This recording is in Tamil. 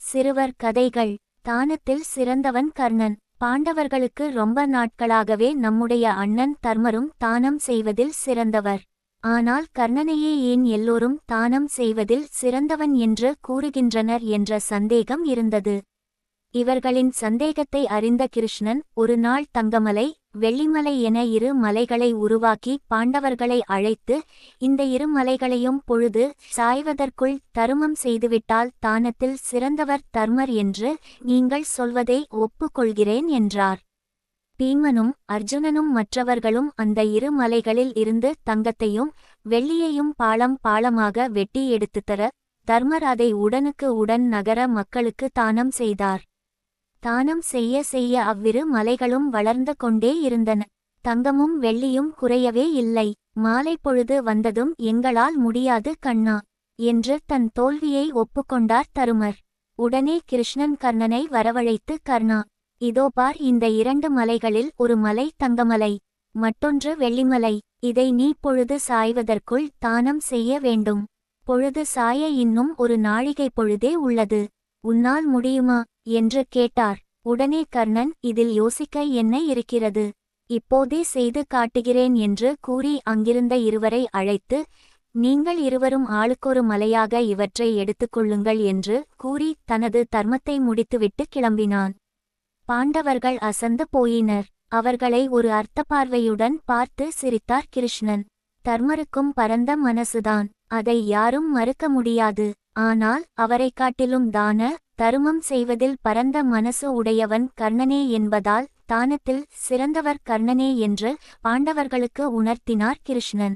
சிறுவர் கதைகள். தானத்தில் சிறந்தவன் கர்ணன். பாண்டவர்களுக்கு ரொம்ப நாட்களாகவே நம்முடைய அண்ணன் தர்மரும் தானம் செய்வதில் சிறந்தவர். ஆனால் கர்ணனையே ஏன் எல்லோரும் தானம் செய்வதில் சிறந்தவன் என்று கூறுகின்றனர் என்ற சந்தேகம் இருந்தது. இவர்களின் சந்தேகத்தை அறிந்த கிருஷ்ணன் ஒரு நாள் தங்கமலை, வெள்ளிமலை என இரு மலைகளை உருவாக்கி பாண்டவர்களை அழைத்து, இந்த இரு மலைகளையும் பொழுது சாய்வதற்குள் தருமம் செய்துவிட்டால் தானத்தில் சிறந்தவர் தர்மர் என்று நீங்கள் சொல்வதை ஒப்புக்கொள்கிறேன் என்றார். பீமனும் அர்ஜுனனும் மற்றவர்களும் அந்த இரு மலைகளில் இருந்து தங்கத்தையும் வெள்ளியையும் பாளம் பாளமாக வெட்டி எடுத்துத்தர, தர்மர் அதை உடனுக்கு உடன் நகர மக்களுக்கு தானம் செய்தார். தானம் செய்ய செய்ய அவ்விரு மலைகளும் வளர்ந்து கொண்டே இருந்தன. தங்கமும் வெள்ளியும் குறையவே இல்லை. மாலை பொழுது வந்ததும் எங்களால் முடியாது கண்ணா என்று தன் தோல்வியை ஒப்புக்கொண்டார் தருமர். உடனே கிருஷ்ணன் கர்ணனை வரவழைத்து, கர்ணா, இதோ பார், இந்த இரண்டு மலைகளில் ஒரு மலை தங்கமலை, மற்றொன்று வெள்ளிமலை. இதை நீ பொழுது சாய்வதற்குள் தானம் செய்ய வேண்டும். பொழுது சாய இன்னும் ஒரு நாழிகை பொழுதே உள்ளது. உன்னால் முடியுமா என்று கேட்டார். உடனே கர்ணன், இதில் யோசிக்க என்ன இருக்கிறது, இப்போதே செய்து காட்டுகிறேன் என்று கூறி அங்கிருந்த இருவரை அழைத்து, நீங்கள் இருவரும் ஆளுக்கொரு மலையாக இவற்றை எடுத்துக்கொள்ளுங்கள் என்று கூறி தனது தர்மத்தை முடித்துவிட்டு கிளம்பினான். பாண்டவர்கள் அசந்து போயினர். அவர்களை ஒரு அர்த்தப்பார்வையுடன் பார்த்து சிரித்தார் கிருஷ்ணன். தர்மருக்கும் பரந்த மனசுதான், அதை யாரும் மறுக்க முடியாது. ஆனால் அவரை காட்டிலும் தான தருமம் செய்வதில் பரந்த மனசு உடையவன் கர்ணனே என்பதால் தானத்தில் சிறந்தவர் கர்ணனே என்று பாண்டவர்களுக்கு உணர்த்தினார் கிருஷ்ணன்.